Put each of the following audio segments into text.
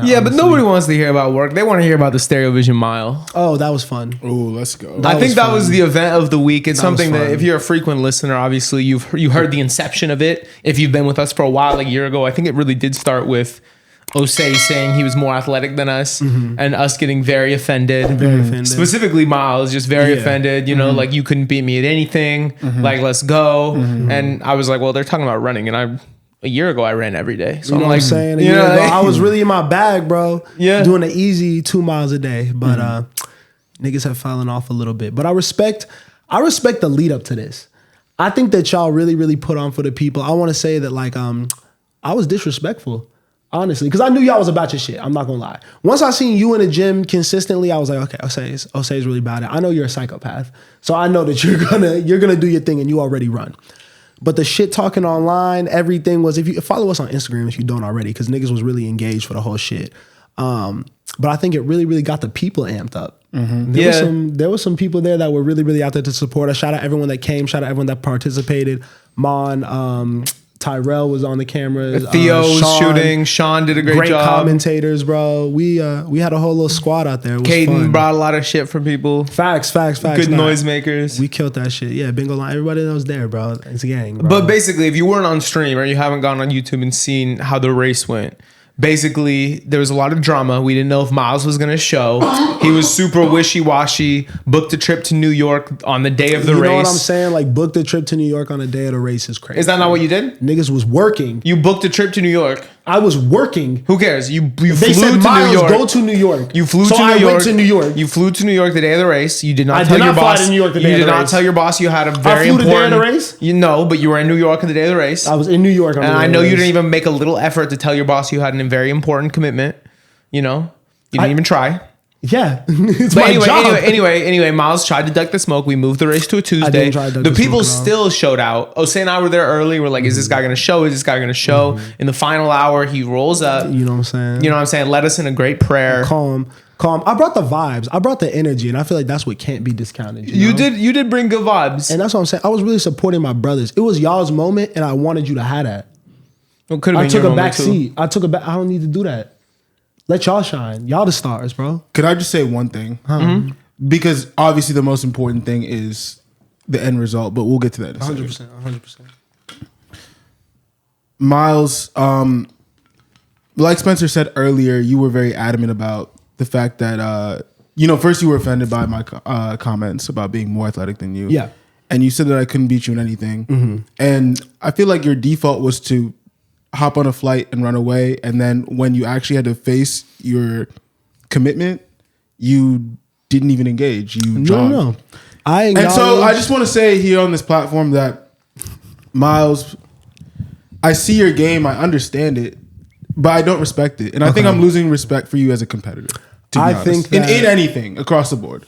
Yeah, but nobody wants to hear about work. They want to hear about the StereoVision mile. Oh, that was fun. Oh, let's go. I think that was the event of the week. It's something that if you're a frequent listener, obviously you heard the inception of it. If you've been with us for a while, like a year ago, I think it really did start with Osei saying he was more athletic than us and us getting very offended. Very offended. Specifically Miles, just very offended, you know, like you couldn't beat me at anything. Like, let's go. And I was like, well, they're talking about running. And a year ago I ran every day. So you know I'm like, what I'm saying? A year ago, I was really in my bag, bro. Yeah. Doing an easy 2 miles a day. But niggas have fallen off a little bit. But I respect the lead up to this. I think that y'all really, really put on for the people. I want to say that like I was disrespectful. Honestly, because I knew y'all was about your shit. I'm not gonna lie. Once I seen you in the gym consistently, I was like, okay, Osei's really about it. I know you're a psychopath, so I know that you're gonna do your thing and you already run. But the shit talking online, everything was. If you follow us on Instagram, if you don't already, because niggas was really engaged for the whole shit. But I think it really, really got the people amped up. There was some people there that were really, really out there to support us. Shout out everyone that came. Shout out everyone that participated. Mon. Tyrell was on the cameras. Theo was shooting. Sean did a great job. Great commentators, bro. We had a whole little squad out there. It was Caden fun. brought a lot of shit from people. Facts. Good noisemakers. We killed that shit. Yeah, bingo line. Everybody that was there, bro. It's a gang, bro. But basically, if you weren't on stream or you haven't gone on YouTube and seen how the race went, basically, there was a lot of drama. We didn't know if Miles was going to show. He was super wishy-washy. Booked a trip to New York on the day of the race. You know what I'm saying? Like, booked a trip to New York on the day of the race is crazy. Is that not what you did? Niggas was working. You booked a trip to New York. I was working. Who cares? You They flew said, to Miles, New York. go to New York. You flew so to New York. I went to New York. You flew to New York the day of the race. You did not I tell did your not fly boss. to New York the day you of did the not race. tell your boss you had a very I flew the day of important. the race? You know, but you were in New York the day of the race. I was in New York on and the day I of know the you race. didn't even make a little effort to tell your boss you had a very important commitment. You know, you didn't even try. Yeah, it's But my job. anyway, Miles tried to duck the smoke. We moved the race to a Tuesday. didn't try to duck The the people smoke at all. still showed out. Osei and I were there early. We're like, is this guy going to show? Is this guy going to show? In the final hour, he rolls up. You know what I'm saying? You know what I'm saying? Led us in a great prayer. Calm. I brought the vibes. I brought the energy, and I feel like that's what can't be discounted. You know? did bring good vibes. And that's what I'm saying. I was really supporting my brothers. It was y'all's moment, and I wanted you to have that. It could have I been took your a moment back too. seat. I don't need to do that. Let y'all shine. Y'all the stars, bro. Could I just say one thing? Because obviously the most important thing is the end result, but we'll get to that in a second. 100%. Miles, like Spencer said earlier, you were very adamant about the fact that, first you were offended by my comments about being more athletic than you. Yeah. And you said that I couldn't beat you in anything. And I feel like your default was to hop on a flight and run away. And then when you actually had to face your commitment, you didn't even engage. You jogged. No. And so I just want to say here on this platform that, Miles, I see your game. I understand it, but I don't respect it. And I think I'm losing respect for you as a competitor. To be honest. think in that- anything across the board.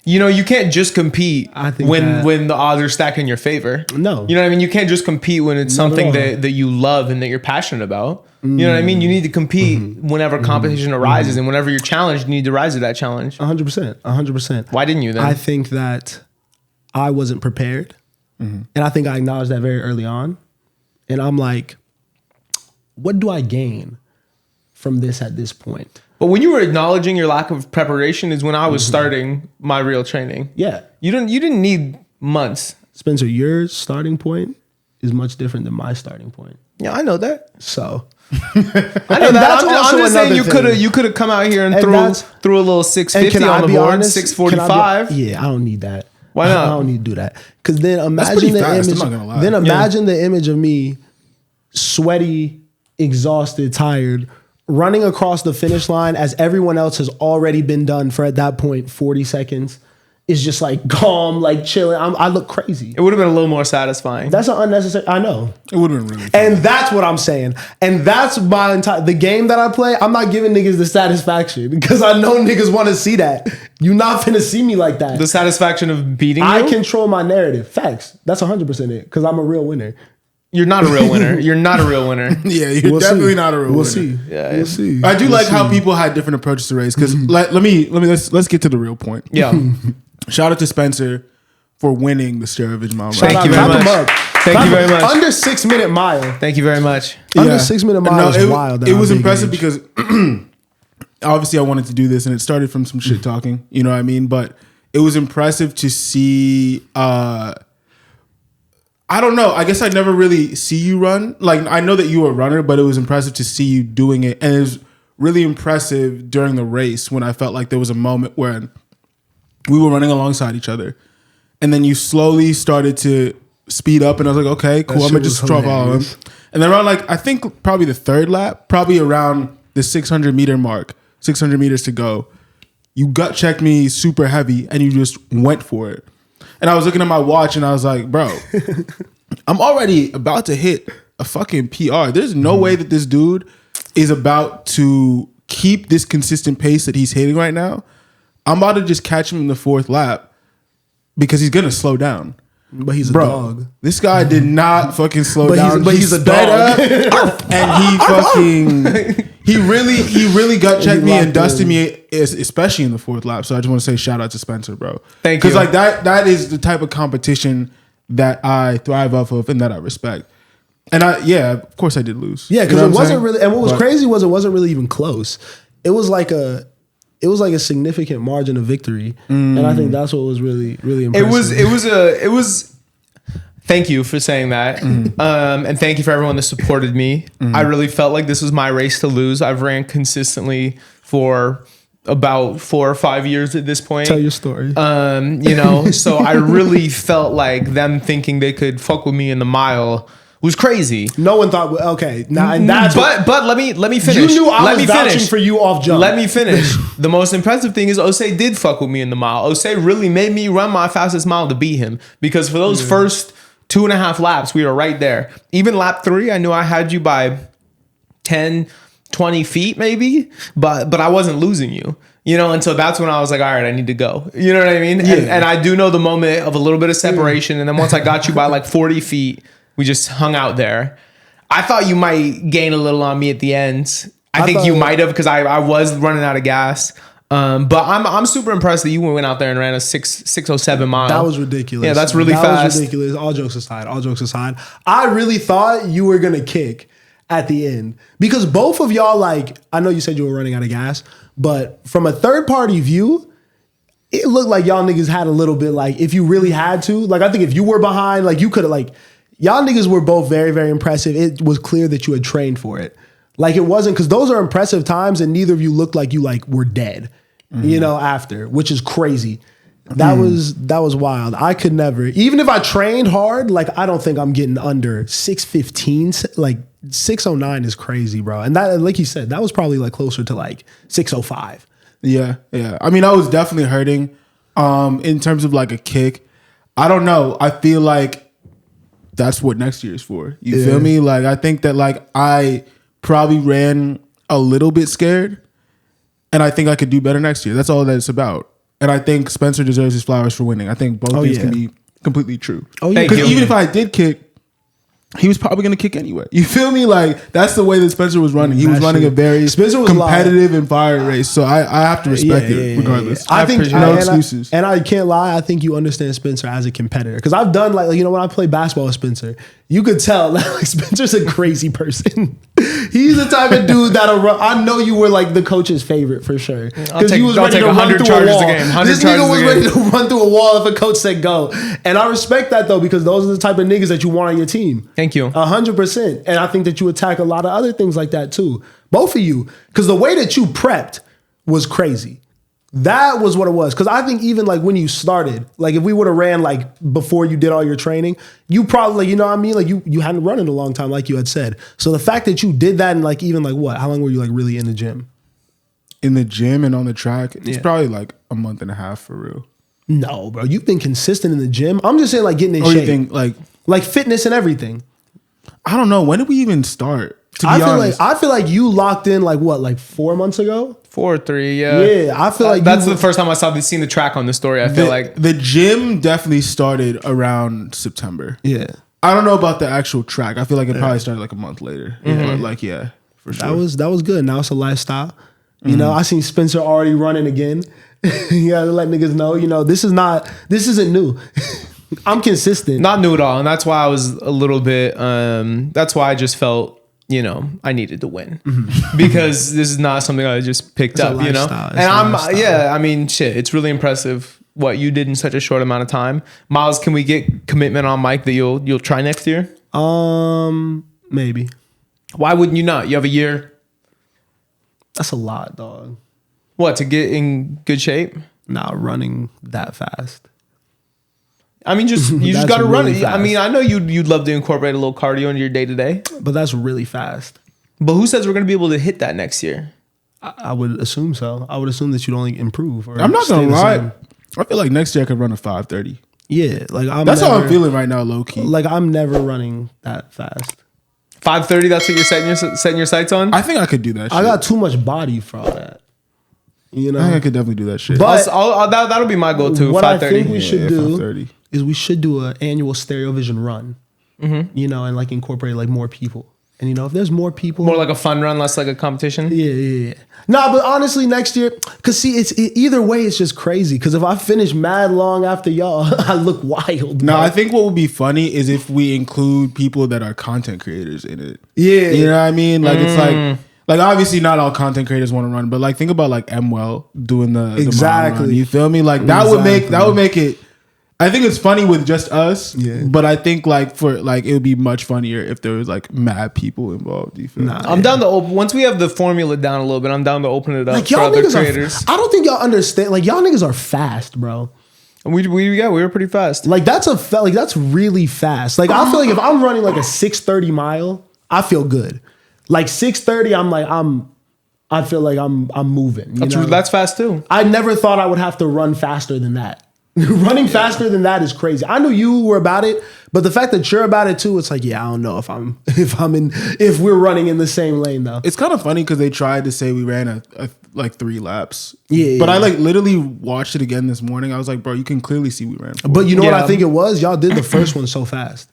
You know, you can't just compete I think when the odds are stacked in your favor. No. You know what I mean? You can't just compete when it's Not at something all. that you love and that you're passionate about. You know what I mean? You need to compete whenever competition arises, and whenever you're challenged, you need to rise to that challenge. 100%. Why didn't you then? I think that I wasn't prepared. And I think I acknowledged that very early on. And I'm like, what do I gain from this at this point? But when you were acknowledging your lack of preparation is when I was starting my real training. Yeah. You didn't need months. Spencer, your starting point is much different than my starting point. Yeah, I know that. So I know that. that's I'm also just saying another you could have come out here and that's- threw a little 650 on the board, honest? 645. Yeah, I don't need that. Why not? I don't need to do that. Because then imagine pretty the fast, image. I'm not gonna lie. Then imagine the image of me, sweaty, exhausted, tired, running across the finish line as everyone else has already been done for at that point 40 seconds. Is just like calm, like chilling. I look crazy. It would have been a little more satisfying. That's an unnecessary. I know. It would have been really fun. And that's what I'm saying. And that's my entire the game that I play. I'm not giving niggas the satisfaction because I know niggas want to see that. You not finna see me like that. The satisfaction of beating you? I control my narrative. Facts. That's 100% it. Because I'm a real winner. You're not a real winner. You're not a real winner. Yeah, you're We'll definitely see. not a real We'll winner. see. Yeah, We'll see. I do We'll like how see. people had different approaches to race because let's get to the real point. Yeah. Shout out to Spencer for winning the StereoVision mile. Thank Shout you out, very clap much. him up. Thank you very much. Under 6 minute mile. Thank you very much. Under 6 minute mile is it, wild. It was impressive because obviously I wanted to do this, and it started from some shit talking. You know what I mean? But it was impressive to see. I don't know. I guess I never really see you run. Like, I know that you were a runner, but it was impressive to see you doing it. And it was really impressive during the race when I felt like there was a moment where we were running alongside each other. And then you slowly started to speed up. And I was like, okay, cool. I'm going to just follow him. And then around, like, I think probably the third lap, probably around the 600 meter mark, 600 meters to go, you gut checked me super heavy and you just went for it. And I was looking at my watch and I was like, bro, I'm already about to hit a fucking PR. There's no way that this dude is about to keep this consistent pace that he's hitting right now. I'm about to just catch him in the fourth lap because he's going to slow down. But he's a dog. This guy did not fucking slow down. But he's a dog. And he really gut checked me and dusted me, especially in the fourth lap. So I just want to say shout out to Spencer, bro. Thank you. Because like that is the type of competition that I thrive off of and that I respect. And of course I did lose. Yeah, because it wasn't really. And what was crazy was it wasn't really even close. It was like a significant margin of victory, and I think that's what was really impressive. It was. Thank you for saying that, and thank you for everyone that supported me. I really felt like this was my race to lose. I've ran consistently for about 4 or 5 years at this point. Tell your story. So I really felt like them thinking they could fuck with me in the mile was crazy. No one thought, okay, now and that's. But let me finish. You knew I was vouching for you off jump. Let me finish. The most impressive thing is Osei did fuck with me in the mile. Osei really made me run my fastest mile to beat him because for those first 2.5 laps, we were right there. Even lap 3, I knew I had you by 10, 20 feet maybe, but I wasn't losing you. And so that's when I was like, all right, I need to go. You know what I mean? Yeah. And I do know the moment of a little bit of separation. And then once I got you by like 40 feet, we just hung out there. I thought you might gain a little on me at the end. I think you might have because I was running out of gas. But I'm super impressed that you went out there and ran a 6:07 mile. That was ridiculous. Yeah, that's really fast. That was ridiculous. All jokes aside. I really thought you were going to kick at the end because both of y'all, like, I know you said you were running out of gas, but from a third party view, it looked like y'all niggas had a little bit, like, if you really had to, like, I think if you were behind, like, you could have, like, y'all niggas were both very, very impressive. It was clear that you had trained for it. Like, it wasn't, because those are impressive times and neither of you looked like you, like, were dead, after, which is crazy. That was wild. I could never, even if I trained hard, like, I don't think I'm getting under 615. Like, 609 is crazy, bro. And that, like you said, that was probably like closer to like 605. Yeah. I mean, I was definitely hurting in terms of like a kick. I don't know. I feel like that's what next year is for. You feel me? Like, I think that like I probably ran a little bit scared and I think I could do better next year. That's all that it's about. And I think Spencer deserves his flowers for winning. I think both things can be completely true. Because even if I did kick, he was probably going to kick anyway. You feel me? Like, that's the way that Spencer was running. He was running a very competitive and fiery race. So I have to respect it regardless. I think no excuses. And I can't lie. I think you understand Spencer as a competitor. Because I've done like, when I play basketball with Spencer, you could tell that like Spencer's a crazy person. He's the type of dude that'll run. I know you were like the coach's favorite for sure. Because he was ready to run through a wall. This nigga was ready to run through a wall if a coach said go. And I respect that though, because those are the type of niggas that you want on your team. Thank you. 100%. And I think that you attack a lot of other things like that too. Both of you. Because the way that you prepped was crazy. That was what it was. Because I think even like when you started, like if we would have ran like before you did all your training, you probably, you know what I mean? Like you hadn't run in a long time, like you had said. So the fact that you did that and like even like what? How long were you like really in the gym? In the gym and on the track? It's probably like a month and a half for real. No, bro. You've been consistent in the gym. I'm just saying like getting in shape. You think like fitness and everything. I don't know. When did we even start? To be honest. I feel like you locked in like what, like 4 months ago? 4 or 3, yeah. Yeah, I feel like that's the first time I seen the track on the story. I feel like the gym definitely started around September. Yeah, I don't know about the actual track. I feel like it probably started like a month later. But like, yeah, for sure. That was good. Now it's a lifestyle. You know, I seen Spencer already running again. You gotta let niggas know. You know, this isn't new. I'm consistent. Not new at all, and that's why I was a little bit. That's why I just felt you know, I needed to win because this is not something I just picked up, you know? And I mean, shit, it's really impressive what you did in such a short amount of time. Miles, can we get commitment on Mike that you'll try next year? Maybe. Why wouldn't you not? You have a year. That's a lot, dog. What, to get in good shape? Not running that fast. I mean, you just got to run it. I mean, I know you'd love to incorporate a little cardio into your day to day, but that's really fast. But who says we're going to be able to hit that next year? I would assume so. I would assume that you'd only improve. I'm not going to lie. I feel like next year I could run a 5:30. Yeah, like that's how I'm feeling right now, low key. Like I'm never running that fast. 5:30. That's what you're setting your sights on. I think I could do that. I got too much body for all that. You know, I think I could definitely do that shit. But that'll be my goal too. What 5:30. I think we should do 5:30. is we should do an annual StereoVision run. You know, and like incorporate like more people. And you know, if there's more people, more like a fun run, less like a competition. Yeah. Nah, but honestly, next year, cause see, either way, it's just crazy. Cause if I finish mad long after y'all, I look wild. No, I think what would be funny is if we include people that are content creators in it. Yeah, you know what I mean. Like it's like obviously not all content creators want to run, but like think about like Mwell doing the exactly. The you feel me? Like that would make it. I think it's funny with just us, but I think like for like it would be much funnier if there was like mad people involved. You feel me? I'm down to open once we have the formula down a little bit. I'm down to open it up like for other creators. I don't think y'all understand. Like y'all niggas are fast, bro. We were pretty fast. Like that's really fast. Like I feel like if I'm running like a 6:30 mile, I feel good. Like 6:30, I feel like I'm moving. That's fast too. I never thought I would have to run faster than that. Running faster than that is crazy. I knew you were about it, but the fact that you're about it too, it's like, yeah, I don't know if we're running in the same lane though. It's kind of funny because they tried to say we ran a like 3 laps. Yeah. But I like literally watched it again this morning. I was like, bro, you can clearly see we ran 4. But you know what I think it was? Y'all did the first one so fast.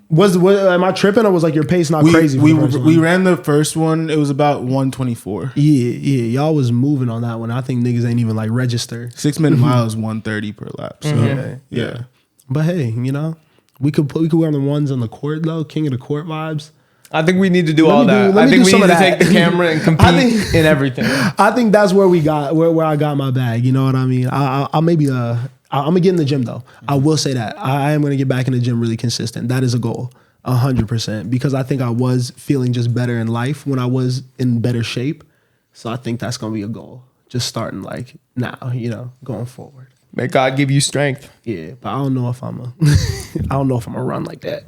Was am I tripping or was like your pace not crazy? We ran the first one. It was about 124. Yeah. Y'all was moving on that one. I think niggas ain't even like register. 6-minute mile is 130 per lap. So yeah. But hey, you know, we could wear the ones on the court though, king of the court vibes. I think we need to do all that. I think we need to take the camera and compete in everything. I think that's where I got my bag. You know what I mean? I'll maybe I'm gonna get in the gym though. I will say that I am gonna get back in the gym really consistent. That is a goal, 100%. Because I think I was feeling just better in life when I was in better shape. So I think that's gonna be a goal. Just starting like now, you know, going forward. May God give you strength. Yeah, but I don't know if I'm a run like that.